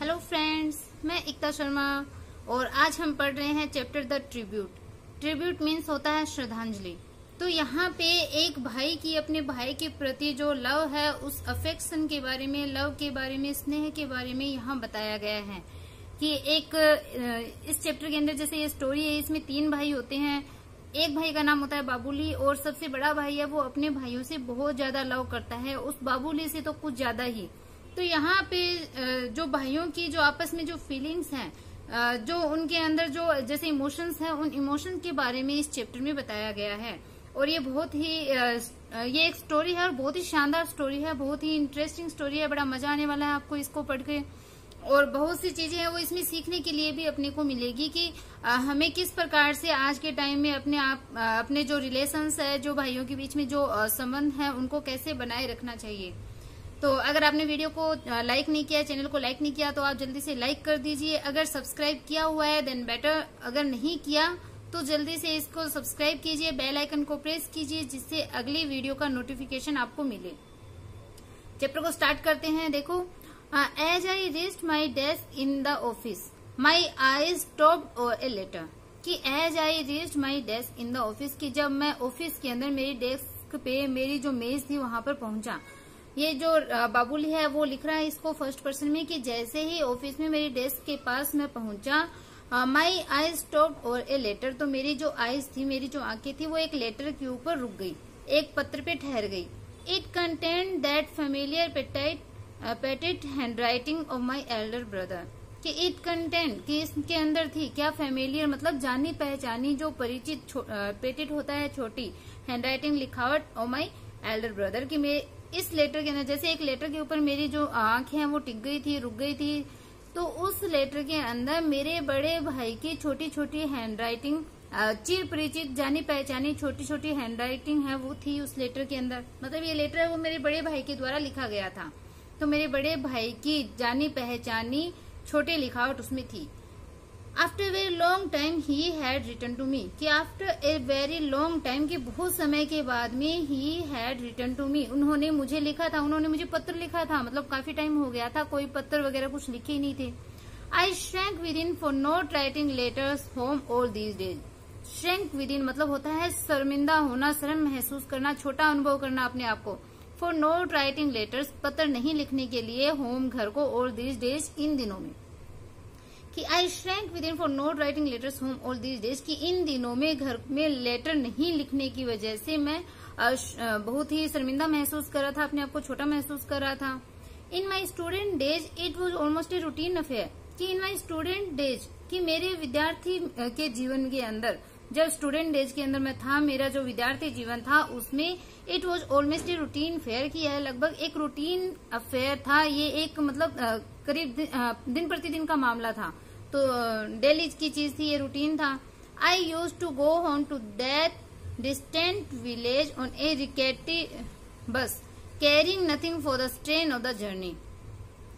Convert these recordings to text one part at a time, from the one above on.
Hello friends, मैं एकता शर्मा और आज हम पढ़ रहे हैं chapter the tribute. Tribute means होता है श्रद्धांजलि। तो यहाँ पे एक भाई की अपने भाई के प्रति जो लव है, उस अफेक्शन के बारे में, लव के बारे में, स्नेह के बारे में यहाँ बताया गया है कि इस चैप्टर के अंदर जैसे ये स्टोरी है, इसमें 3 भाई होते हैं। एक भाई का नाम होता है बाबुली और सबसे बड़ा भाई है वो अपने भाइयों से बहुत ज्यादा लव करता है, उस बाबुली से तो कुछ ज्यादा ही। तो यहाँ पे जो भाइयों की जो आपस में जो फीलिंग्स हैं, जो उनके अंदर जो जैसे इमोशंस हैं, उन इमोशंस के बारे में इस चैप्टर में बताया गया है। और ये बहुत ही ये एक स्टोरी है और बहुत ही शानदार स्टोरी है, बहुत ही इंटरेस्टिंग स्टोरी है। बड़ा मजा आने वाला है आपको इसको पढ़ के। और बहुत सी चीजें हैं वो इसमें सीखने के लिए भी अपने को मिलेगी कि हमें किस प्रकार से आज के टाइम में अपने जो रिलेशंस है, जो भाइयों के बीच में जो संबंध है, उनको कैसे बनाए रखना चाहिए। तो अगर आपने वीडियो को लाइक नहीं किया, चैनल को लाइक नहीं किया, तो आप जल्दी से लाइक कर दीजिए। अगर सब्सक्राइब किया हुआ है देन बेटर, अगर नहीं किया तो जल्दी से इसको सब्सक्राइब कीजिए, बेल आइकन को प्रेस कीजिए, जिससे अगली वीडियो का नोटिफिकेशन आपको मिले। चैप्टर को स्टार्ट करते हैं। देखो, as I reached my desk in the office my eyes stopped a letter. कि as I reached my desk in the office, की जब मैं ऑफिस के अंदर मेरी डेस्क पे मेरी जो मेज थी वहां पर पहुंचा। ये जो बाबुली है वो लिख रहा है इसको फर्स्ट पर्सन में कि जैसे ही ऑफिस में मेरी डेस्क के पास मैं पहुंचा, माई आईज स्टॉप्ड और ए लेटर। तो मेरी जो आईज थी, मेरी जो आंखें थी, वो एक लेटर के ऊपर रुक गई, एक पत्र पे ठहर गई। It contained that familiar petted handwriting of my elder brother. कि इट कंटेंट कि इसके अंदर थी क्या, फेमिलियर मतलब जानी पहचानी, जो परिचित, पेटेड होता है छोटी, हैंडराइटिंग लिखावट ऑफ माई एल्डर ब्रदर। कि मैं इस लेटर के अंदर, जैसे एक लेटर के ऊपर मेरी जो आंखें हैं वो टिक गई थी, रुक गई थी, तो उस लेटर के अंदर मेरे बड़े भाई की छोटी छोटी हैंडराइटिंग, चिर परिचित, जानी पहचानी छोटी छोटी हैंडराइटिंग है वो थी उस लेटर के अंदर। मतलब ये लेटर है वो मेरे बड़े भाई के द्वारा लिखा गया था, तो मेरे बड़े भाई की जानी पहचानी छोटी लिखावट उसमें थी। After very long time he had return to me. कि after a very long time, की बहुत समय के बाद में he had return to me, उन्होंने मुझे लिखा था, उन्होंने मुझे पत्र लिखा था। मतलब काफी टाइम हो गया था, कोई पत्र वगैरह कुछ लिखे ही नहीं थे। I shrank within for not writing letters home all these days. Shrank within मतलब होता है शर्मिंदा होना, शर्म महसूस करना, छोटा अनुभव करना अपने आप को। फॉर नॉट राइटिंग लेटर्स पत्र नहीं लिखने के लिए, होम घर को, और दीज डेज इन दिनों में। कि I shrank within for not writing letters home all these days. कि इन दिनों में घर में लेटर नहीं लिखने की वजह से मैं बहुत ही शर्मिंदा महसूस कर रहा था, अपने आप को छोटा महसूस कर रहा था। In my student days it was almost a routine affair. कि इन माई स्टूडेंट डेज, कि मेरे विद्यार्थी के जीवन के अंदर, जब स्टूडेंट डेज के अंदर मैं था, मेरा जो विद्यार्थी जीवन था उसमें it was almost a routine fair, की है लगभग एक रूटीन अफेयर था। ये एक मतलब करीब दिन प्रतिदिन का मामला था, तो डेली की चीज थी, ये रूटीन था। I use to go home to that distant village on a rickety bus, carrying nothing for the strain of the journey.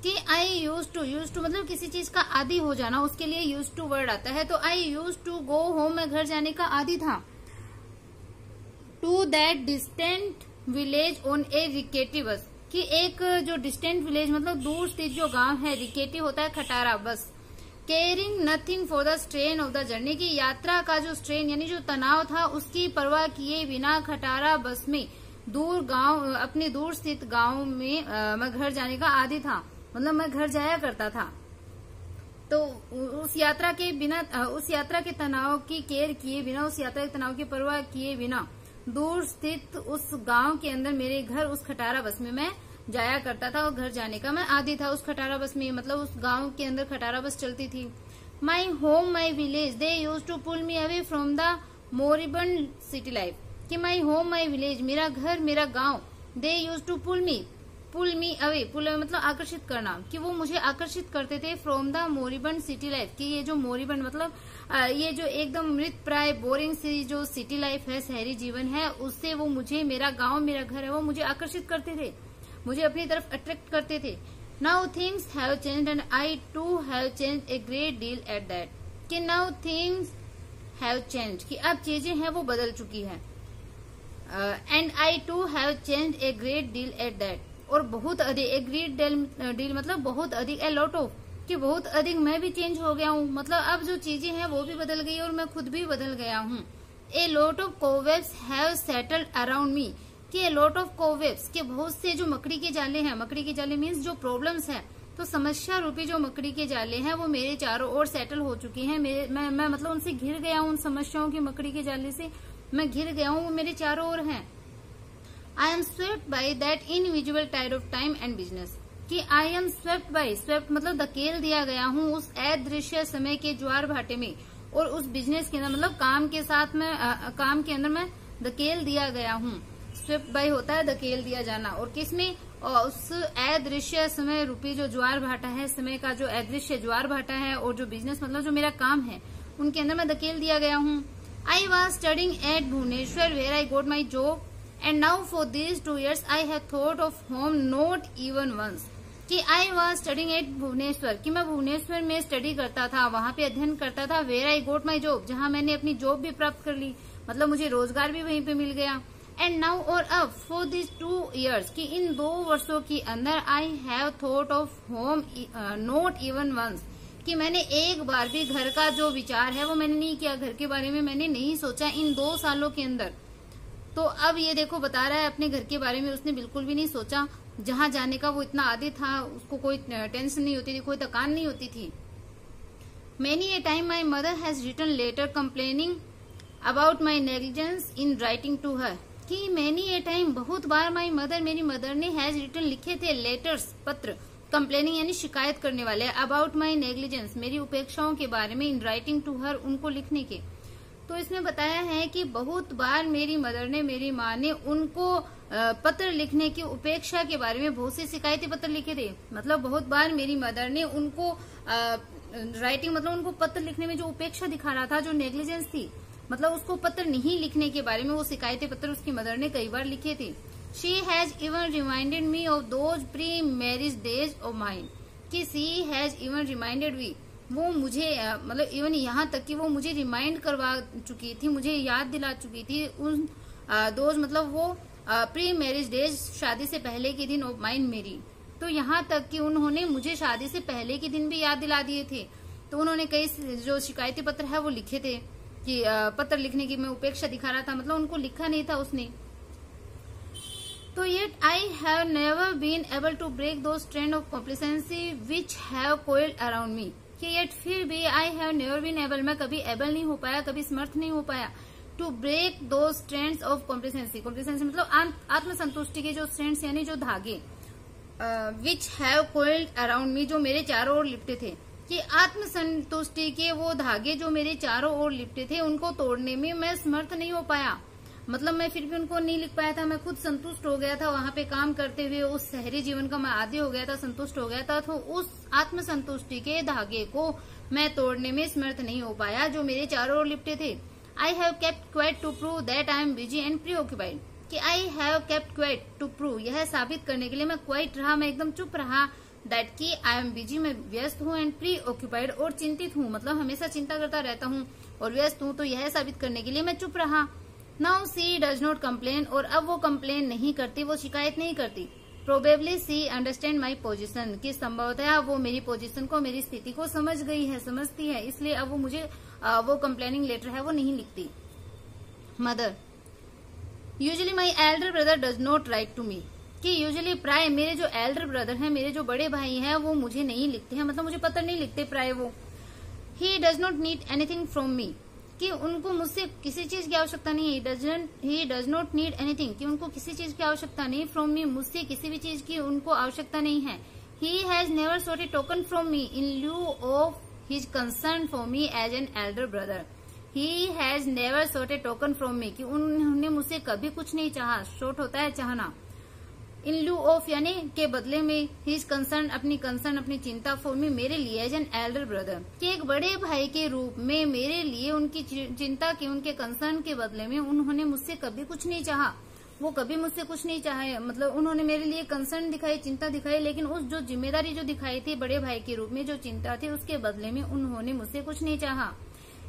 कि आई यूज टू मतलब किसी चीज का आदी हो जाना, उसके लिए यूज टू वर्ड आता है। तो I use to go home, मैं घर जाने का आदी था, to that distant village on a rickety bus. कि एक जो डिस्टेंट विलेज मतलब दूर स्थित जो गांव है, रिकेटी होता है खटारा बस। Caring nothing for the strain of the journey, की यात्रा का जो स्ट्रेन यानी जो तनाव था उसकी परवाह किए बिना खटारा बस में दूर गांव, अपने दूर स्थित गांव में मैं घर जाने का आदी था, मतलब मैं घर जाया करता था। तो उस यात्रा के बिना, उस यात्रा के तनाव की केयर किए बिना, उस यात्रा के तनाव की परवाह किए बिना दूर स्थित उस गांव के अंदर मेरे घर, उस खटारा बस में मैं जाया करता था और घर जाने का मैं आदी था उस खटारा बस में। मतलब उस गांव के अंदर खटारा बस चलती थी। My home my village they use to pull me away from the moribund city life. कि माई होम माई विलेज, मेरा घर मेरा गांव, they use to pull me away, pull मतलब आकर्षित करना, कि वो मुझे आकर्षित करते थे from the moribund city life. कि ये जो मोरिबंड मतलब ये जो एकदम मृत प्राय बोरिंग सी जो सिटी लाइफ है, शहरी जीवन है, उससे वो मुझे, मेरा गांव मेरा घर है, वो मुझे आकर्षित करते थे, मुझे अपनी तरफ अट्रैक्ट करते थे। Now things have changed and I too have changed a great deal at that. कि नाउ थिंग्स हैव चेंज्ड, कि अब चीजें हैं वो बदल चुकी है। And I too have changed a great deal at that, और बहुत अधिक, ए ग्रेट डील मतलब बहुत अधिक, ए लॉट ऑफ कि बहुत अधिक मैं भी चेंज हो गया हूँ, मतलब अब जो चीजें हैं वो भी बदल गई और मैं खुद भी बदल गया हूँ। A lot of cobwebs have settled around me, कि ए लॉट ऑफ कोवेब्स, के बहुत से जो मकड़ी के जाले हैं, मकड़ी के जाले मीन्स जो प्रॉब्लम्स है, तो समस्या रूपी जो मकड़ी के जाले हैं वो मेरे चारों ओर सेटल हो चुकी हैं। मैं मतलब उनसे घिर गया हूँ, उन समस्याओं की मकड़ी के जाले से मैं घिर गया हूँ, वो मेरे चारों ओर हैं। I am swept by that invisible tide of time and business, कि I am swept by, swept मतलब धकेल दिया गया हूँ उस अदृश्य समय के ज्वार भाटे में, और उस बिजनेस के अंदर मतलब काम के साथ में काम के अंदर मैं धकेल दिया गया हूँ। स्वेप्ट बाय होता है धकेल दिया जाना, और किसमें, और उस अदृश्य समय रूपी जो ज्वार भाटा है, समय का जो अदृश्य ज्वार भाटा है, और जो बिजनेस मतलब जो मेरा काम है उनके अंदर मैं धकेल दिया गया हूँ। I was studying at Bhubaneswar where I got my job and now for these 2 years I have thought of home not even once, कि I was studying at Bhubaneswar, कि मैं भुवनेश्वर में स्टडी करता था, वहां पे अध्ययन करता था। Where I got my job, जहां मैंने अपनी जॉब भी प्राप्त कर ली, मतलब मुझे रोजगार भी वहीं पे मिल गया। एंड नाउ, और अब, फॉर दिस 2 years, कि इन 2 वर्षों के अंदर I have thought of home not even once, कि मैंने एक बार भी घर का जो विचार है वो मैंने नहीं किया, घर के बारे में मैंने नहीं सोचा इन 2 सालों के अंदर। तो अब ये देखो बता रहा है अपने घर के बारे में उसने बिल्कुल भी नहीं सोचा, जहां जाने का वो इतना आदी था, उसको कोई टेंशन नहीं होती थी, कोई थकान नहीं होती थी। Many a time my mother has written letter complaining about my negligence in writing to her, कि मैनी ए टाइम, बहुत बार माई मदर, मेरी मदर ने हैज रिटन लिखे थे लेटर्स, पत्र, कंप्लेनिंग यानी शिकायत करने वाले, अबाउट माई नेग्लिजेंस, मेरी उपेक्षाओं के बारे में, इन राइटिंग टू हर, उनको लिखने के। तो इसमें बताया है कि बहुत बार मेरी मदर ने, मेरी माँ ने उनको पत्र लिखने की उपेक्षा के बारे में बहुत से शिकायती पत्र लिखे थे। मतलब बहुत बार मेरी मदर ने उनको राइटिंग मतलब उनको पत्र लिखने में जो उपेक्षा दिखा रहा था, जो नेग्लिजेंस थी, मतलब उसको पत्र नहीं लिखने के बारे में वो शिकायती पत्र उसकी मदर ने कई बार लिखे थे। She has even reminded me of those pre marriage days of mine, कि सी हैज इवन रिमाइंडेड मी, वो मुझे मतलब इवन यहाँ तक कि वो मुझे रिमाइंड करवा चुकी थी, मुझे याद दिला चुकी थी उन दोज मतलब वो प्री मैरिज डेज, शादी से पहले के दिन ऑफ माइन मेरी। तो यहाँ तक कि उन्होंने मुझे शादी से पहले के दिन भी याद दिला दिए थे। तो उन्होंने कई जो शिकायती पत्र है वो लिखे थे कि पत्र लिखने की मैं उपेक्षा दिखा रहा था, मतलब उनको लिखा नहीं था उसने। तो yet I have never been able to break those trend of complacency which have coiled around me, कि येट फिर भी I have never been able, मैं कभी एबल नहीं हो पाया, कभी समर्थ नहीं हो पाया, to break those trends of complacency, complacency मतलब आत्मसंतुष्टि के जो ट्रेंड्स यानी जो धागे, which have coiled around me, जो मेरे चारों ओर लिपटे थे, कि आत्मसंतुष्टि के वो धागे जो मेरे चारों ओर लिपटे थे उनको तोड़ने में मैं समर्थ नहीं हो पाया। मतलब मैं फिर भी उनको नहीं लिख पाया था, मैं खुद संतुष्ट हो गया था वहां पे काम करते हुए, उस शहरी जीवन का मैं आदी हो गया था, संतुष्ट हो गया था। तो उस आत्मसंतुष्टि के धागे को मैं तोड़ने में समर्थ नहीं हो पाया जो मेरे चारों ओर लिपटे थे। I have kept quiet to prove that I am busy and preoccupied, कि I have kept quiet to prove, यह साबित करने के लिए मैं क्वाइट रहा, मैं एकदम चुप रहा, दैट की आई एम बिजी, मैं व्यस्त हूँ, एंड प्री ऑक्युपाइड, और चिंतित हूँ, मतलब हमेशा चिंता करता रहता हूँ और व्यस्त हूँ, तो यह साबित करने के लिए मैं चुप रहा। Now see does not complain, और अब वो कंप्लेन नहीं करती, वो शिकायत नहीं करती। Probably she understand my position, की संभवतः वो मेरी पोजिशन को, मेरी स्थिति को समझ गई है, समझती है, इसलिए अब वो मुझे वो कंप्लेनिंग लेटर है वो नहीं लिखती। Mother, usually my elder brother does not write to me, कि यूजुअली प्राय मेरे जो एल्डर ब्रदर हैं, मेरे जो बड़े भाई हैं, वो मुझे नहीं लिखते हैं, मतलब मुझे पत्र नहीं लिखते प्राय वो। He does not need anything from me, कि उनको मुझसे किसी चीज की आवश्यकता नहीं है। He does not need anything, कि उनको किसी चीज की आवश्यकता नहीं, फ्रॉम मी, मुझसे किसी भी चीज की उनको आवश्यकता नहीं है। He has never sought a token from me in lieu of his concern for me as an elder brother. He has never sought a token from me, कि उन्होंने मुझसे कभी कुछ नहीं चाहा, शॉर्ट होता है चाहना, इन ल्यू ऑफ यानी के बदले में, हिज कंसर्न अपनी चिंता, फॉर मी मेरे लिए, एज एन एल्डर ब्रदर, कि एक बड़े भाई के रूप में मेरे लिए उनकी चिंता की, उनके कंसर्न के बदले में उन्होंने मुझसे कभी कुछ नहीं चाहा, वो कभी मुझसे कुछ नहीं चाहे, मतलब उन्होंने मेरे लिए कंसर्न दिखाई, चिंता दिखाई, लेकिन उस जो जिम्मेदारी जो दिखाई थी बड़े भाई के रूप में, जो चिंता थी, उसके बदले में उन्होंने मुझसे कुछ नहीं चाहा।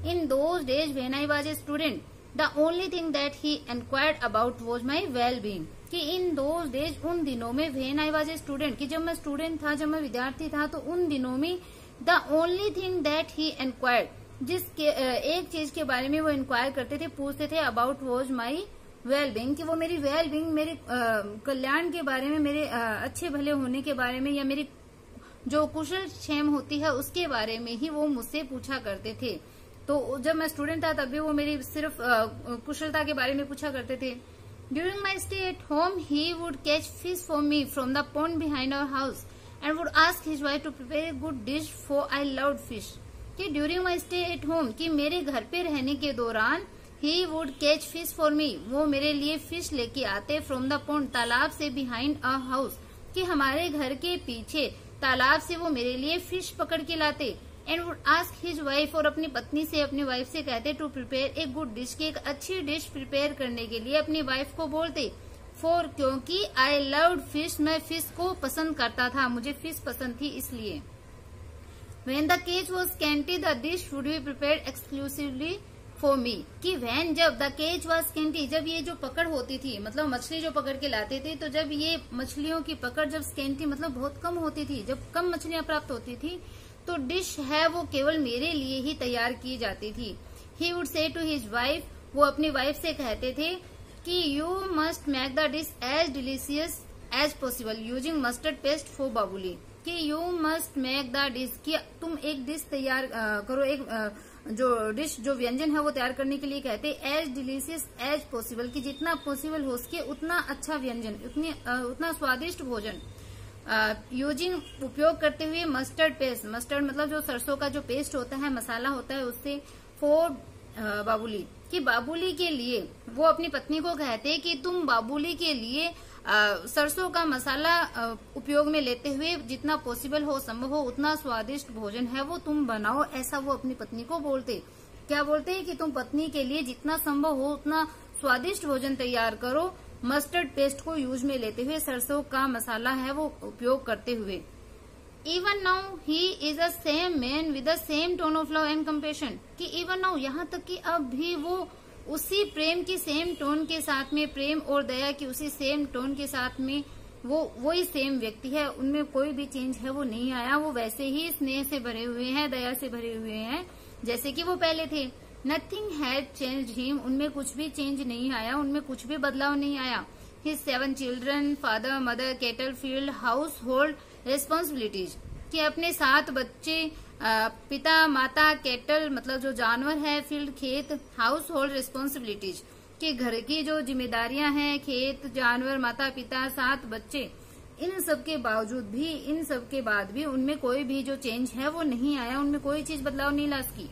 In those days when I was a student the only thing that he inquired about was my well being, कि इन दोज डेज, उन दिनों में, when I was a student, कि जब मैं स्टूडेंट था, जब मैं विद्यार्थी था, तो उन दिनों में the only thing that he inquired, एक चीज के बारे में वो इंक्वायर करते थे, पूछते थे, अबाउट वॉज माई वेलबींग, कि वो मेरी वेलबींग, मेरे कल्याण के बारे में, मेरे अच्छे भले होने के बारे में, या मेरी जो कुशल क्षेम होती है उसके बारे में ही वो मुझसे पूछा करते थे। तो जब मैं स्टूडेंट था तब भी वो मेरी सिर्फ कुशलता के बारे में पूछा करते थे। During my stay at home he would catch fish for me from the pond behind our house and would ask his wife to prepare a good dish for I loved fish. कि during my stay at home, कि मेरे घर पे रहने के दौरान, he would catch fish for me, वो मेरे लिए फिश लेके आते, फ्रॉम द पॉन्ड, तालाब से, बिहाइंड अ हाउस, कि हमारे घर के पीछे तालाब से वो मेरे लिए फिश पकड़ के लाते। And would ask his wife, और अपनी पत्नी से, अपनी वाइफ से कहते, to prepare a good dish, की एक अच्छी डिश प्रिपेयर करने के लिए अपनी वाइफ को बोलते। फॉर, क्योंकि आई लव्ड फिश, मैं फिश को पसंद करता था, मुझे फिश पसंद थी इसलिए। When the catch was scanty, the dish would be prepared exclusively for me, कि when, जब the catch was scanty, जब ये जो पकड़ होती थी, मतलब मछली जो पकड़ के लाते थे, तो जब ये मछलियों की पकड़ जब scanty मतलब बहुत कम होती थी, जब कम मछलियां प्राप्त होती थी, तो डिश है वो केवल मेरे लिए ही तैयार की जाती थी। He would say to his wife, वो अपनी वाइफ से कहते थे कि you must make the dish as delicious as possible using mustard paste for babuli, कि you must make the dish, कि तुम एक डिश तैयार करो, एक जो डिश, जो व्यंजन है वो तैयार करने के लिए कहते एज डिलीशियस एज पॉसिबल, कि जितना पॉसिबल हो सके उतना अच्छा व्यंजन, उतना स्वादिष्ट भोजन। यूजिंग, उपयोग करते हुए मस्टर्ड पेस्ट, मस्टर्ड मतलब जो सरसों का जो पेस्ट होता है, मसाला होता है उससे, फॉर बाबुली, कि बाबुली के लिए, वो अपनी पत्नी को कहते कि तुम बाबुली के लिए सरसों का मसाला उपयोग में लेते हुए जितना पॉसिबल हो, संभव हो, उतना स्वादिष्ट भोजन है वो तुम बनाओ, ऐसा वो अपनी पत्नी को बोलते। क्या बोलते हैं कि तुम पत्नी के लिए जितना संभव हो उतना स्वादिष्ट भोजन तैयार करो, मस्टर्ड पेस्ट को यूज में लेते हुए, सरसों का मसाला है वो उपयोग करते हुए। Even now he is a same man with the same tone of love and compassion, कि इवन नाउ, यहाँ तक कि अब भी वो उसी प्रेम की सेम टोन के साथ में, प्रेम और दया की उसी सेम टोन के साथ में, वो वही सेम व्यक्ति है, उनमें कोई भी चेंज है वो नहीं आया, वो वैसे ही स्नेह से भरे हुए हैं, दया से भरे हुए हैं जैसे कि वो पहले थे। नथिंग हैड चेंज्ड हिम, उनमें कुछ भी चेंज नहीं आया, उनमें कुछ भी बदलाव नहीं आया। His 7 children, father, mother, cattle field, house hold responsibilities, कि अपने 7 बच्चे, पिता, माता, कैटल मतलब जो जानवर है, फील्ड खेत, हाउस होल्ड रिस्पॉन्सिबिलिटीज, कि घर की जो जिम्मेदारियां हैं, खेत, जानवर, माता पिता, 7 बच्चे, इन सब के बावजूद भी, इन सब के बाद भी उनमें कोई भी जो चेंज है वो नहीं आया, उनमें कोई चीज बदलाव नहीं ला सकी।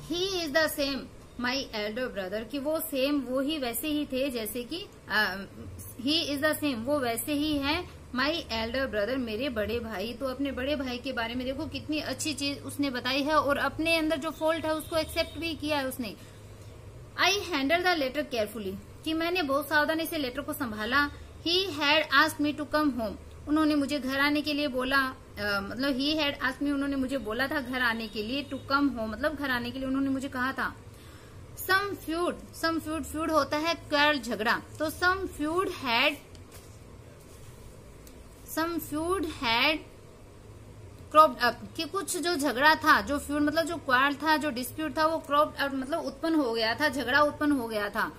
He is the same my elder brother, कि वो सेम, वो ही वैसे ही थे जैसे कि, ही इज द सेम, वो वैसे ही है, माई एल्डर ब्रदर, मेरे बड़े भाई। तो अपने बड़े भाई के बारे में देखो कितनी अच्छी चीज उसने बताई है, और अपने अंदर जो फॉल्ट है उसको एक्सेप्ट भी किया है उसने। I handle the letter carefully, कि मैंने बहुत सावधानी से लेटर को संभाला। He had asked me to come home, उन्होंने मुझे घर आने के लिए बोला, मतलब ही हैड आस्क्ड मी, उन्होंने मुझे बोला था घर आने के लिए, टू कम होम मतलब घर आने के लिए उन्होंने मुझे कहा था। सम फ्यूड, फ्यूड होता है क्वार्रेल, झगड़ा, तो सम फ्यूड हैड क्रॉप्ड अप, कि कुछ जो झगड़ा था, जो फ्यूड मतलब जो क्वार्रेल था, जो डिस्प्यूट था, वो क्रॉप्ड अप मतलब उत्पन्न हो गया था, झगड़ा उत्पन्न हो गया था।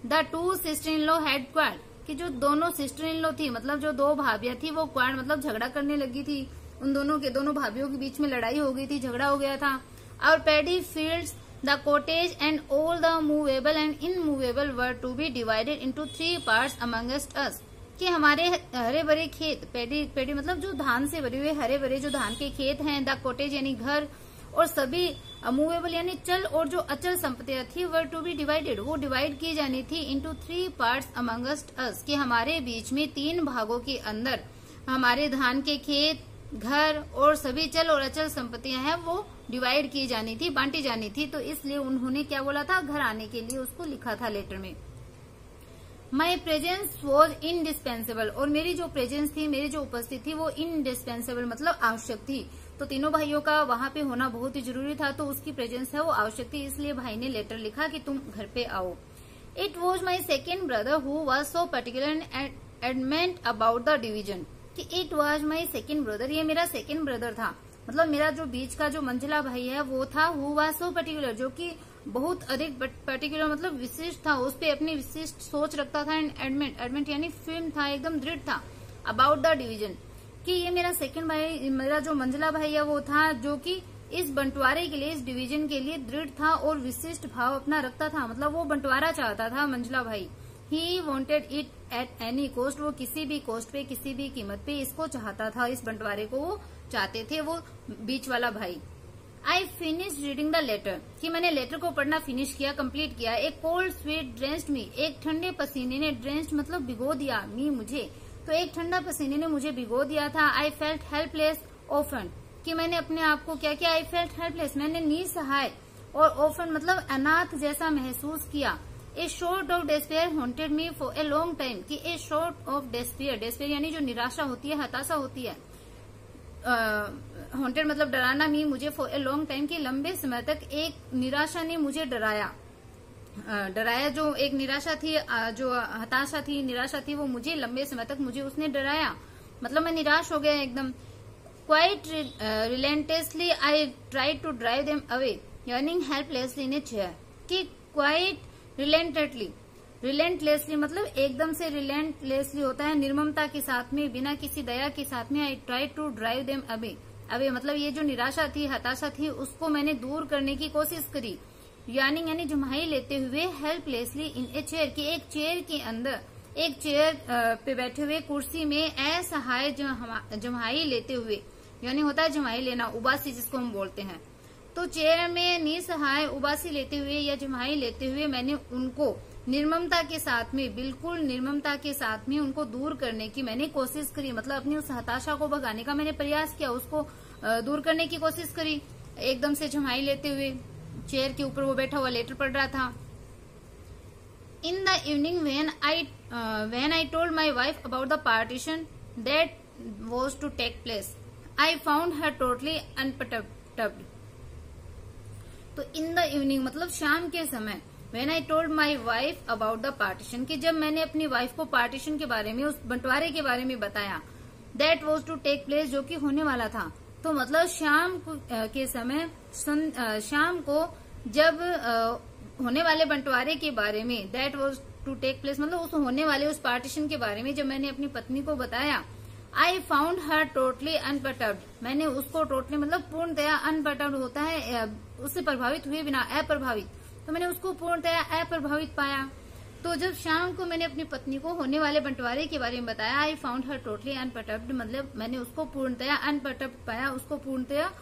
The 2 sister in law had quarrel, कि जो दोनों सिस्टर इन लॉ थी, मतलब जो 2 भाभियां थी, वो क्वार्रेल मतलब झगड़ा करने लगी थी, उन दोनों भाभियों के बीच में लड़ाई हो गई थी, झगड़ा हो गया था। और paddy fields, the cottage and all the movable and immovable were to be divided into 3 parts amongst us, कि हमारे हरे भरे खेत, पैडी मतलब जो धान से भरे हुए हरे भरे जो धान के खेत हैं, द कॉटेज यानी घर, और सभी मूवेबल यानी चल और जो अचल संपत्तियां थी, वर टू बी डिवाइडेड, वो डिवाइड की जानी थी इनटू 3 पार्ट्स अमंगस्ट अस, कि हमारे बीच में 3 भागों के अंदर हमारे धान के खेत, घर और सभी चल और अचल संपत्तियां हैं वो डिवाइड की जानी थी, बांटी जानी थी। तो इसलिए उन्होंने क्या बोला था, घर आने के लिए उसको लिखा था लेटर में। माई प्रेजेंस वॉज इनडिस्पेंसेबल, और मेरी जो प्रेजेंस थी, मेरी जो उपस्थिति थी वो इनडिस्पेंसेबल मतलब आवश्यक थी। तो तीनों भाइयों का वहां पे होना बहुत ही जरूरी था, तो उसकी प्रेजेंस है वो आवश्यक थी, इसलिए भाई ने लेटर लिखा कि तुम घर पे आओ। It was my second brother who was so particular adamant about the division, कि it was my second brother, ये मेरा सेकेंड ब्रदर था, मतलब मेरा जो बीच का जो मंझला भाई है वो था हु वाज सो पर्टिकुलर, जो कि बहुत अधिक पर्टिकुलर मतलब विशिष्ट था, उस पे अपनी विशिष्ट सोच रखता था। एंड एडमेंट यानी फिल्म था, एकदम दृढ़ था अबाउट द डिवीजन, कि ये मेरा सेकंड भाई, मेरा जो मंझला भाई है वो था जो कि इस बंटवारे के लिए, इस डिवीजन के लिए दृढ़ था और विशिष्ट भाव अपना रखता था। मतलब वो बंटवारा चाहता था मंझला भाई। He wanted it at any cost, वो किसी भी कॉस्ट पे, किसी भी कीमत पे इसको चाहता था, इस बंटवारे को वो चाहते थे वो बीच वाला भाई। I finish reading the letter, कि मैंने लेटर को पढ़ना फिनिश किया, कंप्लीट किया। एक कोल्ड स्वेट ड्रेंस्ड मी, एक ठंडे पसीने ने, ड्रेंस्ड मतलब भिगो दिया, मी मुझे, तो एक ठंडा पसीने ने मुझे भिगो दिया था। आई फेल्ट हेल्पलेस ऑफन, कि मैंने अपने आप को क्या किया, आई फेल्ट हेल्पलेस, मैंने निसहाय और ऑफन मतलब अनाथ जैसा महसूस किया। A short of despair haunted me for a long time, कि a short of despair, despair यानी जो निराशा होती है, हताशा होती है, हॉन्टेड मतलब डराना, मी मुझे, फॉर ए लॉन्ग टाइम की लंबे समय तक एक निराशा ने मुझे डराया। डराया जो एक निराशा थी, जो हताशा थी, निराशा थी, वो मुझे लंबे समय तक मुझे उसने डराया, मतलब मैं निराश हो गया एकदम। Quite relentlessly I try to drive them away, yearning helplessly in a chair, कि क्वाइट रिलेंटलेसली मतलब एकदम से, रिलेंटलेसली होता है निर्ममता के साथ में, बिना किसी दया के साथ में। I try to drive them away, away मतलब ये जो निराशा थी, हताशा थी, उसको मैंने दूर करने की कोशिश करी। यानी जम्हाई लेते हुए, हेल्पलेसली इन ए चेयर, कि एक चेयर के अंदर, एक चेयर पे बैठे हुए, कुर्सी में असहाय जम्हाई लेते हुए, यानी होता है जम्हाई लेना, उबासी जिसको हम बोलते हैं। तो चेयर में निसहाय उबासी लेते हुए या जम्हाई लेते हुए मैंने उनको निर्ममता के साथ में, बिल्कुल निर्ममता के साथ में उनको दूर करने की मैंने कोशिश करी, मतलब अपनी उस हताशा को भगाने का मैंने प्रयास किया, उसको दूर करने की कोशिश करी। एकदम से जम्हाई लेते हुए चेयर के ऊपर वो बैठा हुआ लेटर पढ़ रहा था। In the evening when I told my wife about the partition that was to take place, I found her totally unperturbed. तो इन द इवनिंग मतलब शाम के समय, when I told my wife about the partition, कि जब मैंने अपनी wife को पार्टीशन के बारे में, उस बंटवारे के बारे में बताया, that was to take place जो कि होने वाला था। तो मतलब शाम के समय, शाम को जब होने वाले बंटवारे के बारे में, that was to take place मतलब उस होने वाले उस पार्टीशन के बारे में जब मैंने अपनी पत्नी को बताया, I found her totally unperturbed, मैंने उसको टोटली मतलब पूर्णतया, अनपर्टर्ब्ड होता है उससे प्रभावित हुए बिना, अप्रभावित, तो मैंने उसको पूर्णतया अप्रभावित पाया। तो जब शाम को मैंने अपनी पत्नी को होने वाले बंटवारे के बारे में बताया, I found her totally unperturbed मतलब मैंने उसको पूर्णतया अनपर्टर्ब्ड पाया, उसको पूर्णतया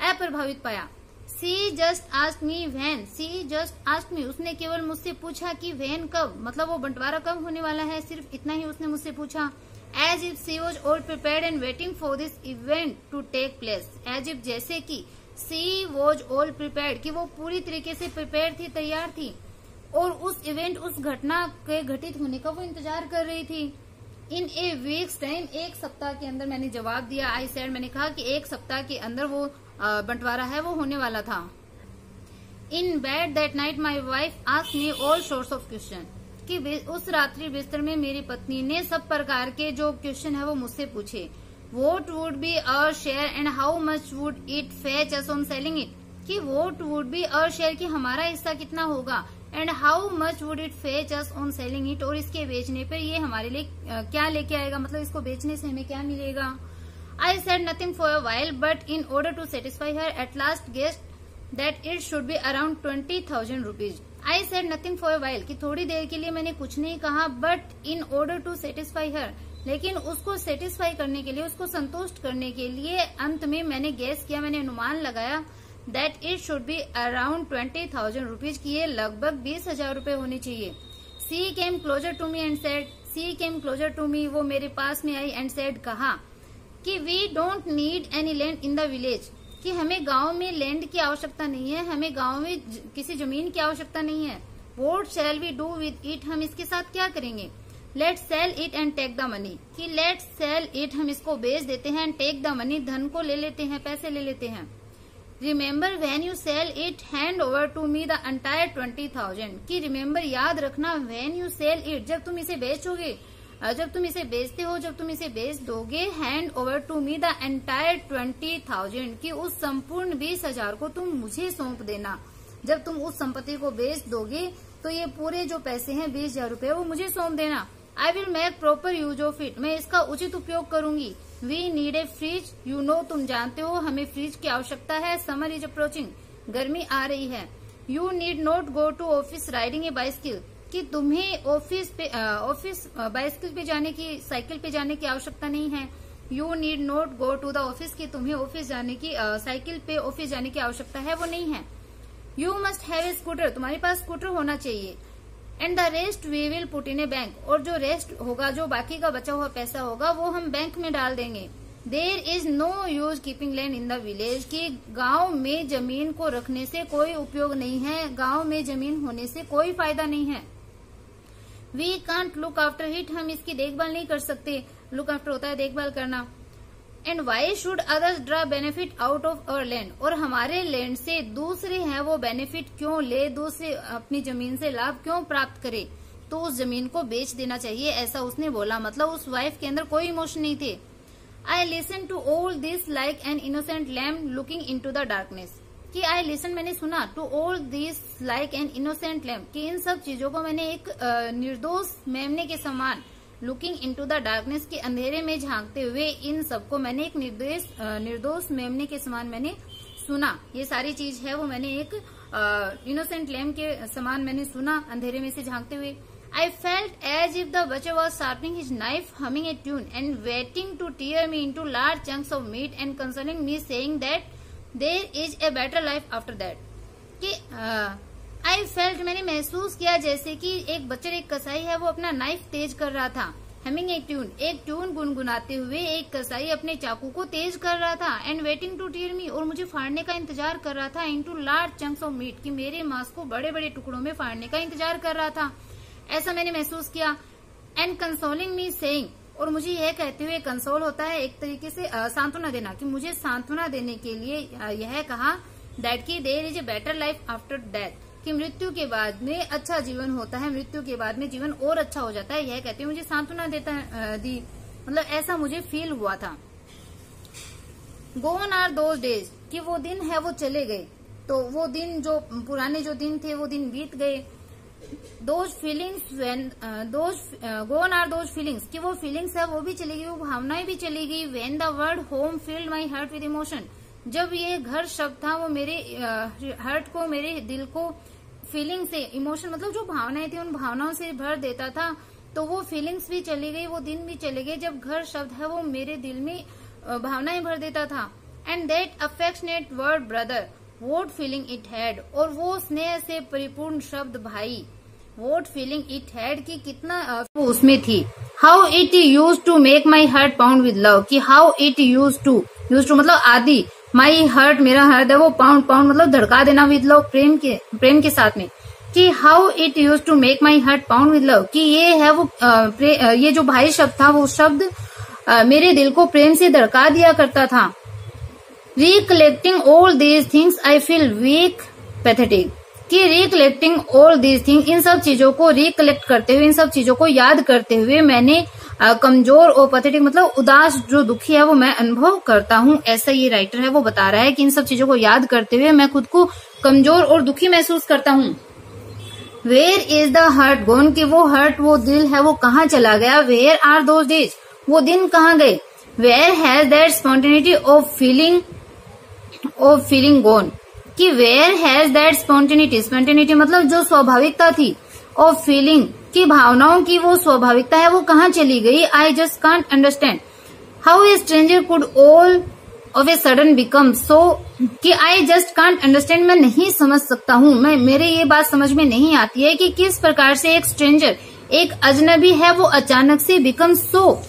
अप्रभावित पाया। She just asked me when, she just asked me, उसने केवल मुझसे पूछा कि व्हेन कब, मतलब वो बंटवारा कब होने वाला है, सिर्फ इतना ही उसने मुझसे पूछा। As if she was all prepared and waiting for this event to take place, as if जैसे कि सी वॉज ऑल प्रिपेयर्ड कि वो पूरी तरीके से प्रिपेयर थी, तैयार थी, और उस इवेंट, उस घटना के घटित होने का वो इंतजार कर रही थी। इन ए वीक्स टाइम, एक सप्ताह के अंदर, मैंने जवाब दिया, आई सेड मैंने कहा कि एक सप्ताह के अंदर वो बंटवारा है वो होने वाला था। In bed that night my wife asked me all sorts of question, कि उस रात्रि बिस्तर में मेरी पत्नी ने सब प्रकार के जो क्वेश्चन है वो मुझसे पूछे। What would be our share and how much would it fetch us on selling it, कि what would be our share कि हमारा हिस्सा कितना होगा, and how much would it fetch us on selling it, और इसके बेचने पर ये हमारे लिए क्या लेके आएगा, मतलब इसको बेचने से हमें क्या मिलेगा। I said nothing for a while, but in order to satisfy her, at last guessed that it should be around 20,000 rupees. I said nothing for a while, कि थोड़ी देर के लिए मैंने कुछ नहीं कहा, but in order to satisfy her, लेकिन उसको सेटिस्फाई करने के लिए, उसको संतुष्ट करने के लिए अंत में मैंने गेस किया, मैंने अनुमान लगाया that it should be around 20,000 rupees, कि ये लगभग 20,000 रुपए होने चाहिए। She came closer to me and said, she came closer to me, वो मेरे पास में आई, and said कहा कि we don't need any land in the village, कि हमें गांव में लैंड की आवश्यकता नहीं है, हमें गांव में किसी जमीन की आवश्यकता नहीं है। What shall we do with it, हम इसके साथ क्या करेंगे। Let's sell it and take the money, कि लेट्स सेल इट, हम इसको बेच देते हैं, एंड टेक द मनी, धन को ले लेते हैं, पैसे ले लेते हैं। Remember when you sell it hand over to me the entire 20,000, कि रिमेम्बर याद रखना, व्हेन यू सेल इट, जब तुम इसे बेचोगे, जब तुम इसे बेचते हो, जब तुम इसे बेच दोगे, hand over to me the entire 20,000, कि उस संपूर्ण 20,000 को तुम मुझे सौंप देना। जब तुम उस संपत्ति को बेच दोगे तो ये पूरे जो पैसे हैं 20,000 रुपए वो मुझे सौंप देना। I will make proper use of it, मैं इसका उचित उपयोग करूंगी। We need a fridge, you know, तुम जानते हो हमें फ्रिज की आवश्यकता है। समर इज अप्रोचिंग, गर्मी आ रही है। You need not go to office riding a bicycle, कि तुम्हें ऑफिस बाइसिकल पे जाने की, साइकिल पे जाने की आवश्यकता नहीं है। You need not go to the office, कि तुम्हें ऑफिस जाने की, साइकिल पे ऑफिस जाने की आवश्यकता है, वो नहीं है। You must have a scooter, तुम्हारे पास स्कूटर होना चाहिए। And the rest we will put in a bank, और जो रेस्ट होगा, जो बाकी का बचा हुआ पैसा होगा, वो हम बैंक में डाल देंगे। There is no use keeping land in the village, कि गांव में जमीन को रखने से कोई उपयोग नहीं है, गांव में जमीन होने से कोई फायदा नहीं है। We can't look after it, हम इसकी देखभाल नहीं कर सकते। लुक आफ्टर होता है देखभाल करना। And why should others draw benefit out of our land, और हमारे लैंड से दूसरे हैं वो बेनिफिट क्यों ले, दूसरे अपनी जमीन से लाभ क्यों प्राप्त करे, तो उस जमीन को बेच देना चाहिए, ऐसा उसने बोला। मतलब उस वाइफ के अंदर कोई इमोशन नहीं थे। I listen to all this like an innocent lamp looking into the darkness, कि आई लिसन, मैंने सुना, to all this like an innocent lamp, कि इन सब चीजों को मैंने एक निर्दोष मेमने के समान, लुकिंग इनटू द डार्कनेस, के अंधेरे में झांकते हुए, इन सबको मैंने एक निर्दोष मेमने के समान मैंने सुना। ये सारी चीज है वो मैंने एक इनोसेंट लैम्प के समान मैंने सुना, अंधेरे में से झांकते हुए। I felt as if the butcher was sharpening his knife, humming a tune, and waiting to tear me into large chunks of meat, and consoling me, saying that there is a better life after that. कि I felt, मैंने महसूस किया जैसे कि एक बच्चर, एक कसाई है, वो अपना नाइफ तेज कर रहा था। Humming a tune, एक ट्यून गुनगुनाते हुए एक कसाई अपने चाकू को तेज कर रहा था। And waiting to tear me, और मुझे फाड़ने का इंतजार कर रहा था। Into large chunks of meat, कि मेरे मांस को बड़े बड़े टुकड़ों में फाड़ने का इंतजार कर रहा था, ऐसा मैंने महसूस किया। एंड कंसोलिंग मी सेइंग, और मुझे यह कहते हुए, कंसोल होता है एक तरीके से सांत्वना देना, कि मुझे सांत्वना देने के लिए यह कहा, दैट की there is a better life after death, कि मृत्यु के बाद में अच्छा जीवन होता है, मृत्यु के बाद में जीवन और अच्छा हो जाता है, यह कहते हुए मुझे सांत्वना दी, मतलब ऐसा मुझे फील हुआ था। गोन आर दोज डेज, कि वो दिन है वो चले गए, तो वो दिन, जो पुराने जो दिन थे वो दिन बीत गए। Those feelings when gone are those feelings, कि वो फीलिंग्स है वो भी चली गई, वो भावनाएं भी चली गई। When the word home filled my heart with emotion, जब ये घर शब्द था वो मेरे हार्ट को, मेरे दिल को फीलिंग से, इमोशन मतलब जो भावनाएं थी उन भावनाओं से भर देता था, तो वो फीलिंग्स भी चली गई, वो दिन भी चले गए जब घर शब्द है वो मेरे दिल में भावनाएं भर देता था। And that affectionate word brother, vote feeling it had, और वो स्नेह से परिपूर्ण शब्द भाई, वोट फीलिंग इट हैड, की कितना वो उसमें थी। How it use to make my heart pound with love, कि हाउ इट यूज टू मतलब आदि, माई हार्ट मेरा हृदय वो पाउंड मतलब धड़का देना, विद लव प्रेम के साथ में, कि how it use to make my heart pound with love, कि ये है वो ये जो भाई शब्द था वो शब्द मेरे दिल को प्रेम से धड़का दिया करता था। Recollecting all these things I feel weak pathetic, कि रिकलेक्टिंग ऑल दीज थिंग, इन सब चीजों को रिकलेक्ट करते हुए, इन सब चीजों को याद करते हुए मैंने कमजोर और पैथेटिक मतलब उदास, जो दुखी है वो मैं अनुभव करता हूँ, ऐसा ये राइटर है वो बता रहा है कि इन सब चीजों को याद करते हुए मैं खुद को कमजोर और दुखी महसूस करता हूँ। वेयर इज द हार्ट गोन, कि वो हार्ट, वो दिल है वो कहाँ चला गया। वेयर आर दोज डेज, वो दिन कहाँ गए। Where has that spontaneity of feeling gone, कि वेयर हैज दैट स्पॉन्टेनिटी मतलब जो स्वाभाविकता थी, ऑफ फीलिंग की भावनाओं की वो स्वाभाविकता है वो कहाँ चली गई। I just can't understand how a stranger could all of a sudden become so, कि आई जस्ट कांट अंडरस्टैंड, मैं नहीं समझ सकता हूँ, मेरे ये बात समझ में नहीं आती है कि किस प्रकार से एक स्ट्रेंजर, एक अजनबी है वो अचानक से बिकम सो,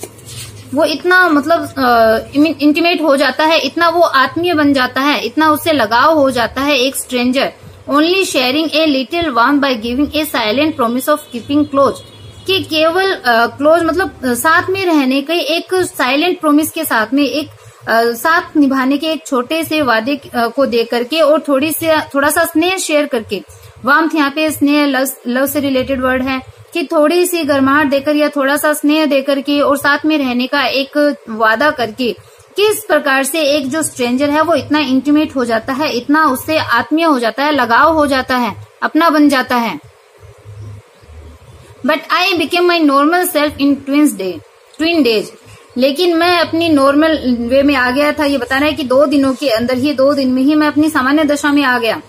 वो इतना मतलब इंटीमेट हो जाता है, इतना वो आत्मीय बन जाता है, इतना उससे लगाव हो जाता है एक stranger. Only sharing a little warm by giving a silent promise of keeping close, कि केवल क्लोज मतलब साथ में रहने के एक साइलेंट प्रोमिस के साथ में, एक साथ निभाने के एक छोटे से वादे को दे करके और थोड़ा सा स्नेह शेयर करके। वार्मथ यहाँ पे स्नेह लव से रिलेटेड वर्ड है। कि थोड़ी सी गर्माहट देकर या थोड़ा सा स्नेह देकर के और साथ में रहने का एक वादा करके किस प्रकार से एक जो स्ट्रेंजर है वो इतना इंटीमेट हो जाता है, इतना उससे आत्मीय हो जाता है, लगाव हो जाता है, अपना बन जाता है। But I became my normal self in twin days. लेकिन मैं अपनी नॉर्मल वे में आ गया था। ये बता रहा है कि 2 दिनों के अंदर ही, 2 दिन में ही मैं अपनी सामान्य दशा में आ गया।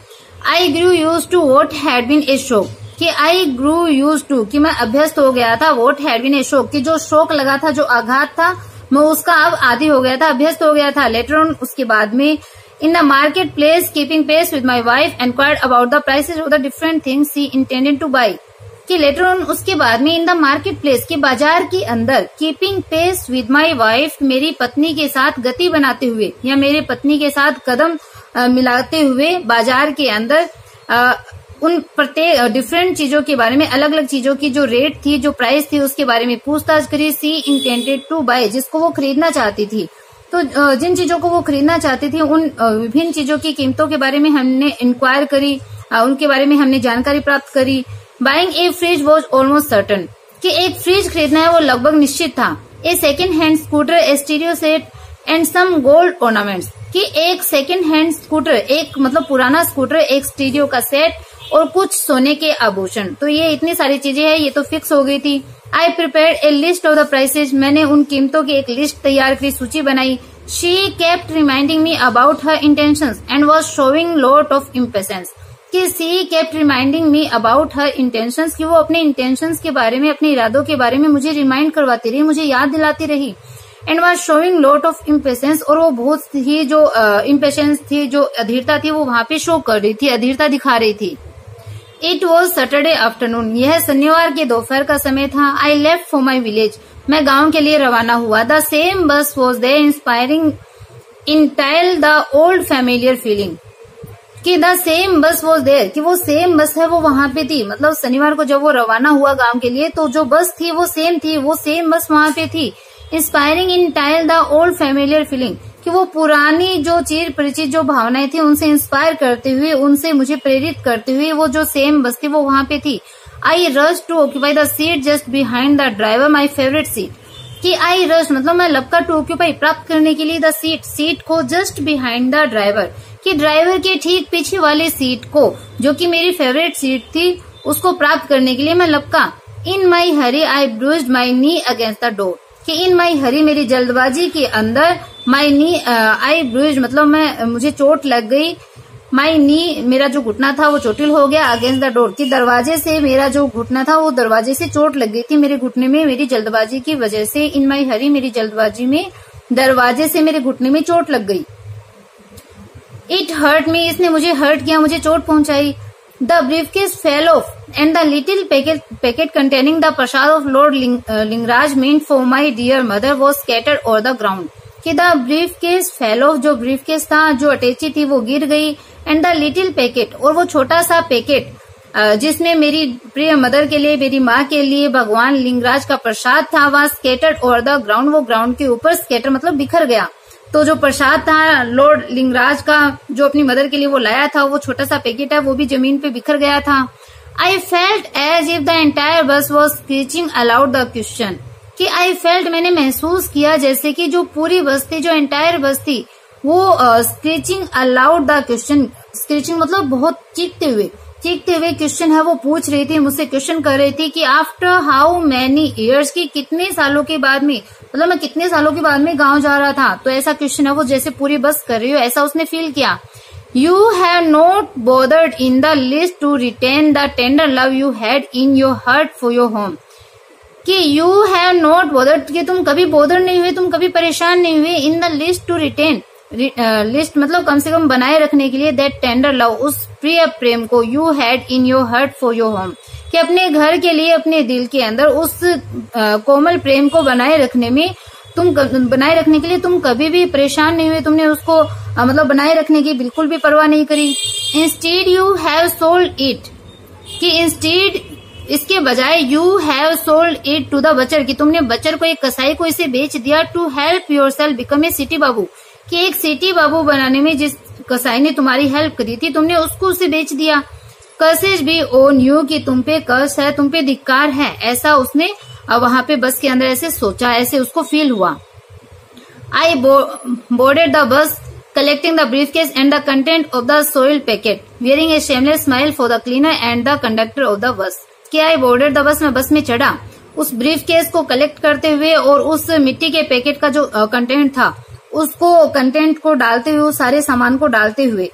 I grew used to what had been a shock, कि आई ग्रू यूज टू कि मैं अभ्यस्त हो गया था, what had been a shock कि जो शोक लगा था, जो आघात था, मैं उसका अब आदी हो गया था, अभ्यस्त हो गया था। लेटर ऑन उसके बाद में in the market place keeping pace with my wife enquired about the prices of the different things she intended to buy, कि लेटर ऑन उसके बाद में इन द मार्केट प्लेस के बाजार के अंदर keeping pace with my wife मेरी पत्नी के साथ गति बनाते हुए या मेरे पत्नी के साथ कदम मिलाते हुए बाजार के अंदर उन प्रत्येक डिफरेंट चीजों के बारे में, अलग अलग चीजों की जो रेट थी, जो प्राइस थी, उसके बारे में पूछताछ करी। सी इंटेंडेड टू बाय, जिसको वो खरीदना चाहती थी। तो जिन चीजों को वो खरीदना चाहती थी उन विभिन्न चीजों की कीमतों के बारे में हमने इंक्वायर करी, उनके बारे में हमने जानकारी प्राप्त करी। Buying a fridge was almost certain, कि एक फ्रिज खरीदना है वो लगभग निश्चित था। A second hand scooter, a stereo set and some gold ornaments, कि एक सेकेंड हैंड स्कूटर, एक मतलब पुराना स्कूटर, एक स्टीरियो का सेट और कुछ सोने के आभूषण। तो ये इतनी सारी चीजें हैं, ये तो फिक्स हो गई थी। आई prepared A list of the prices, मैंने उन कीमतों की एक लिस्ट तैयार की, सूची बनाई। She kept reminding me about her intentions and was showing lot of impatience, कि she kept reminding me about her intentions, कि वो अपने इंटेंशंस के बारे में, अपने इरादों के बारे में मुझे रिमाइंड करवाती रही, मुझे याद दिलाती रही। And was showing lot of impatience, और वो बहुत ही जो इम्पेशेंस थी, जो अधीरता थी, वो वहां पे शो कर रही थी, अधीरता दिखा रही थी। इट वॉज सैटरडे आफ्टरनून, यह शनिवार के दोपहर का समय था। I left for my village, मैं गांव के लिए रवाना हुआ। The same bus was there inspiring entail the old familiar feeling, कि the same bus was there, कि वो सेम बस है वो वहां पे थी। मतलब शनिवार को जब वो रवाना हुआ गांव के लिए तो जो बस थी वो सेम थी, वो सेम बस वहां पे थी। Inspiring entail the old familiar feeling, कि वो पुरानी जो चिर परिचित जो भावनाएं थी उनसे इंस्पायर करते हुए, उनसे मुझे प्रेरित करते हुए वो जो सेम बस थी वो वहां पे थी। I rush to occupy the seat just behind the driver, my favourite seat, कि आई रश मतलब मैं लपका टू ऑक्यूपाई प्राप्त करने के लिए द सीट को जस्ट बिहाइंड द ड्राइवर, कि ड्राइवर के ठीक पीछे वाली सीट को, जो कि मेरी फेवरेट सीट थी, उसको प्राप्त करने के लिए मैं लपका। In my hurry I bruised my knee against the door, कि इन माई हरी मेरी जल्दबाजी के अंदर, माई नी आई ब्रूज्ड मतलब मुझे चोट लग गई। माई नी मेरा जो घुटना था वो चोटिल हो गया। अगेंस्ट द डोर, कि दरवाजे से मेरा जो घुटना था वो दरवाजे से चोट लग गई थी मेरे घुटने में, मेरी जल्दबाजी की वजह से। इन माई हरी मेरी जल्दबाजी में दरवाजे से मेरे घुटने में चोट लग गई। इट हर्ट मी, इसने मुझे हर्ट किया, मुझे चोट पहुंचाई। The briefcase fell off and the little packet containing the prasad of lord Lingaraj meant for my dear mother was scattered over the ground, कि द ब्रीफकेस फेल ऑफ, जो ब्रीफकेस था, जो अटैची थी, वो गिर गई। एंड द लिटिल पैकेट, और वो छोटा सा पैकेट जिसमें मेरी प्रिय मदर के लिए, मेरी माँ के लिए भगवान लिंगराज का प्रसाद था, वह स्कैटर्ड ओवर द ग्राउंड, वो ग्राउंड के ऊपर स्कैटर मतलब बिखर गया। तो जो प्रसाद था लॉर्ड लिंगराज का, जो अपनी मदर के लिए वो लाया था, वो छोटा सा पैकेट है, वो भी जमीन पे बिखर गया था। I felt as if the entire bus was screeching aloud the question, कि आई फेल्ट मैंने महसूस किया जैसे कि जो पूरी बस थी, जो एंटायर बस थी, वो screeching aloud the question, screeching मतलब बहुत चीखते हुए क्वेश्चन है वो पूछ रही थी, मुझसे क्वेश्चन कर रही थी कि आफ्टर हाउ मैनी ईयर्स, की कितने सालों के बाद में, मतलब मैं कितने सालों के बाद में गांव जा रहा था। तो ऐसा क्वेश्चन है वो जैसे पूरी बस कर रही हो, ऐसा उसने फील किया। You have not bothered in the list to retain the tender love you had in your heart for your home, कि यू हैव नॉट बोदर्ड, कि तुम कभी बोदर नहीं हुए, तुम कभी परेशान नहीं हुए। In the list to retain, list मतलब कम से कम बनाए रखने के लिए, दैट टेंडर लव, उस प्रिय प्रेम को, you had in your heart for your home, कि अपने घर के लिए, अपने दिल के अंदर उस कोमल प्रेम को बनाए रखने के लिए तुम कभी भी परेशान नहीं हुए, तुमने उसको मतलब बनाए रखने की बिल्कुल भी परवाह नहीं करी। Instead you have sold it, कि इंस्टीड इसके बजाय you have sold it to the butcher, कि तुमने बचर को, एक कसाई को इसे बेच दिया। To help yourself become a city babu, कि एक सिटी बाबू बनाने में जिस कसाई ने तुम्हारी हेल्प करी थी, तुमने उसको उसे बेच दिया। कर्सेज बी ओन यू, कि तुम पे कर्स है, तुम पे धिक्कार है, ऐसा उसने वहां पे बस के अंदर ऐसे सोचा, ऐसे उसको फील हुआ। I boarded the bus collecting the briefcase and the content of the soiled packet, wearing a shameless smile for the cleaner and the conductor of the bus। कि I boarded the bus, मैं बस में चढ़ा उस briefcase को collect करते हुए और उस मिट्टी के पैकेट का जो कंटेंट था उसको कंटेंट को डालते हुए, उस सारे सामान को डालते हुए।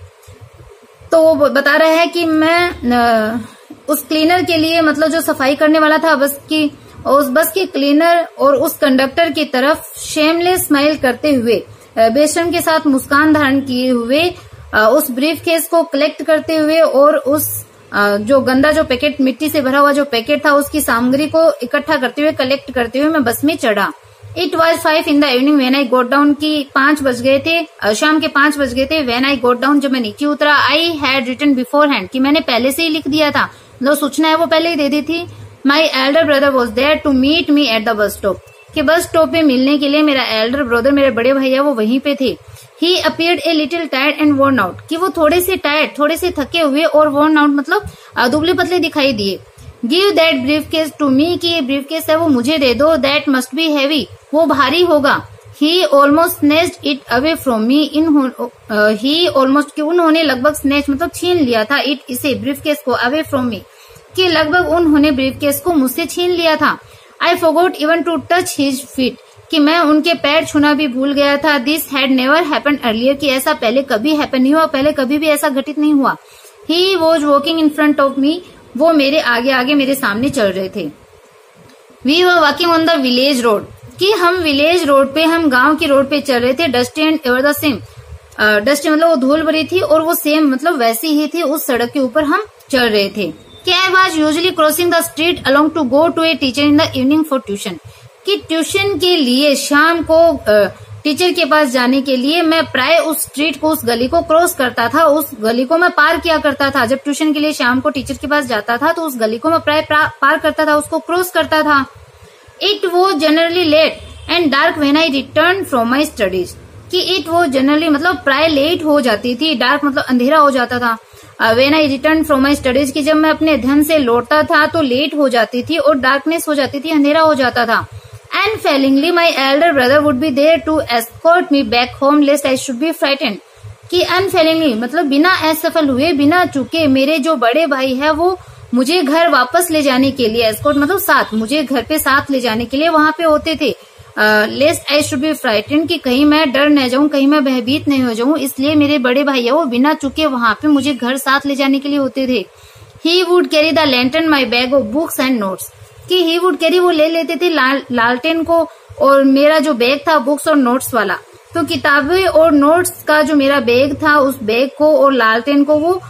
तो वो बता रहा है कि मैं उस क्लीनर के लिए, मतलब जो सफाई करने वाला था बस की, उस बस के क्लीनर और उस कंडक्टर की तरफ शेमलेस स्माइल करते हुए, बेशर्म के साथ मुस्कान धारण किए हुए, उस ब्रीफकेस को कलेक्ट करते हुए और उस जो गंदा जो पैकेट, मिट्टी से भरा हुआ जो पैकेट था, उसकी सामग्री को इकट्ठा करते हुए, कलेक्ट करते हुए मैं बस में चढ़ा। It was 5 in the evening when I got down, की 5 बज गए थे, शाम के 5 बज गए थे। when I got down, जब मैं नीचे उतरा। I had written beforehand, कि मैंने पहले से ही लिख दिया था, मतलब सूचना है वो पहले ही दे दी थी। My elder brother was there to meet me at the bus stop, कि बस स्टॉप पे मिलने के लिए मेरा एल्डर ब्रदर, मेरे बड़े भैया, वो वहीं पे थे। He appeared a little tired and worn out, कि वो थोड़े से टायर्ड, थोड़े से थके हुए, और worn out मतलब दुबले पतले दिखाई दिए। Give that briefcase to me, कि ये ब्रीफकेस है वो मुझे दे दो। That must be heavy, वो भारी होगा। He almost snatched it away from me, he almost, कि उन्होंने लगभग snatch मतलब छीन लिया था, it, इसे, ब्रीफकेस को, away from me, कि लगभग उन्होंने ब्रीफकेस को मुझसे छीन लिया था। I forgot even to touch his feet, कि मैं उनके पैर छूना भी भूल गया था। This had never happened earlier, कि ऐसा पहले कभी हैपन नहीं हुआ, पहले कभी भी ऐसा घटित नहीं हुआ। He was walking in front of me, वो मेरे आगे आगे मेरे सामने चल रहे थे। We were walking on the village road, कि हम विलेज रोड पे, हम गांव की रोड पे चल रहे थे। Dusty and ever the same, dusty मतलब वो धूल भरी थी और वो सेम मतलब वैसी ही थी, उस सड़क के ऊपर हम चल रहे थे। कि I was usually crossing the street along to go to a teacher in the evening for tuition, कि ट्यूशन के लिए शाम को टीचर के पास जाने के लिए मैं प्राय उस स्ट्रीट को, उस गली को क्रॉस करता था, उस गली को मैं पार किया करता था। जब ट्यूशन के लिए शाम को टीचर के पास जाता था तो उस गली को मैं प्राय पार करता था, उसको क्रॉस करता था। It was generally late and dark when I return from my studies, कि इट वो जनरली मतलब प्राय लेट हो जाती थी, डार्क मतलब अंधेरा हो जाता था। When I return from my studies, की जब मैं अपने अध्ययन से लौटता था तो लेट हो जाती थी और डार्कनेस हो जाती थी, अंधेरा हो जाता था। Unfailingly, my elder brother would be there to escort me back home lest I should be frightened, कि unfailingly मतलब बिना असफल हुए, बिना चूके, मेरे जो बड़े भाई है वो मुझे घर वापस ले जाने के लिए, एस्कॉर्ट मतलब साथ, मुझे घर पे साथ ले जाने के लिए वहां पे होते थे। लेस्ट आई शुड बी फ्राइटेंड, कि कहीं मैं डर न जाऊं, कहीं मैं भयभीत नहीं हो जाऊं, इसलिए मेरे बड़े भाई है वो बिना चूके वहां पे मुझे घर साथ ले जाने के लिए होते थे। He would carry the lantern my bag of books and notes, कि ही वुड कैरी वो ले लेते थे लालटेन को और मेरा जो बैग था बुक्स और नोट्स वाला। तो किताबें और नोट्स का जो मेरा बैग था, उस बैग को और लालटेन को वो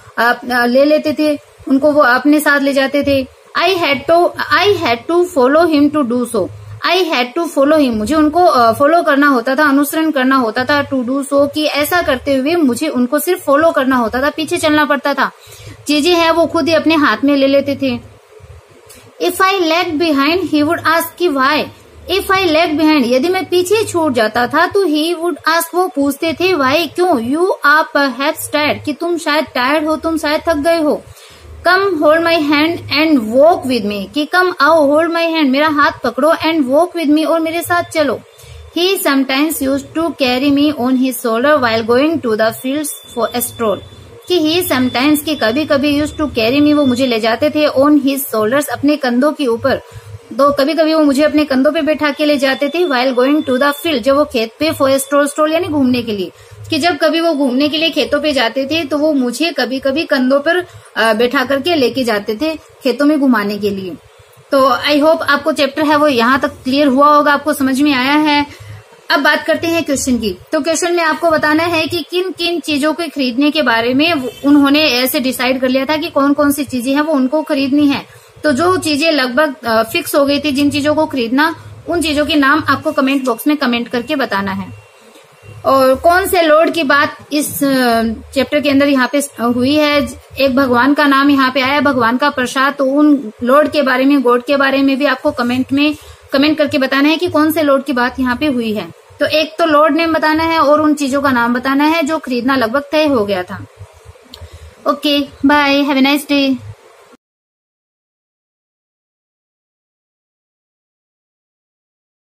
ले लेते थे, उनको वो अपने साथ ले जाते थे। I had to follow him to do so, I had to follow him, मुझे उनको फॉलो करना होता था, अनुसरण करना होता था। टू डू सो, कि ऐसा करते हुए मुझे उनको सिर्फ फॉलो करना होता था, पीछे चलना पड़ता था। चीजें है वो खुद ही अपने हाथ में ले लेते थे। If I lag behind he would ask कि why, if I lag behind, यदि मैं पीछे छूट जाता था तो ही वुड आस्क, वो पूछते थे, व्हाई, क्यों। यू आर परहैप्स टायर्ड, कि तुम शायद टायर्ड हो, तुम शायद थक गए हो। Come hold my hand and walk with me, कि कम आओ, होल्ड माई हैंड, मेरा हाथ पकड़ो, एंड वॉक विद मी, और मेरे साथ चलो। He sometimes used to carry me on his shoulder while going to the fields for a stroll, कि ही समटाइम्स, की कभी कभी यूज्ड टू कैरी मी, वो मुझे ले जाते थे, ऑन हिज शोल्डर्स, अपने कंधों के ऊपर। तो कभी कभी वो मुझे अपने कंधों पे बैठा के ले जाते थे, while going to the field, जब वो खेत पे, फॉर ए स्ट्रोल, स्ट्रोल यानी घूमने के लिए, कि जब कभी वो घूमने के लिए खेतों पे जाते थे तो वो मुझे कभी कभी कंधों पर बैठा करके लेके जाते थे खेतों में घुमाने के लिए। तो आई होप आपको चैप्टर है वो यहाँ तक क्लियर हुआ होगा, आपको समझ में आया है। अब बात करते हैं क्वेश्चन की। तो क्वेश्चन में आपको बताना है कि किन किन चीजों को खरीदने के बारे में उन्होंने ऐसे डिसाइड कर लिया था कि कौन कौन सी चीजें हैं वो उनको खरीदनी है। तो जो चीजें लगभग फिक्स हो गई थी, जिन चीजों को खरीदना, उन चीजों के नाम आपको कमेंट बॉक्स में कमेंट करके बताना है। और कौन से लॉर्ड की बात इस चैप्टर के अंदर यहाँ पे हुई है, एक भगवान का नाम यहाँ पे आया, भगवान का प्रसाद, तो उन लॉर्ड के बारे में, गॉड के बारे में भी आपको कमेंट करके बताना है कि कौन से लॉर्ड की बात यहाँ पे हुई है। तो एक तो लॉर्ड नेम बताना है और उन चीजों का नाम बताना है जो खरीदना लगभग तय हो गया था। Okay, bye, have a nice day.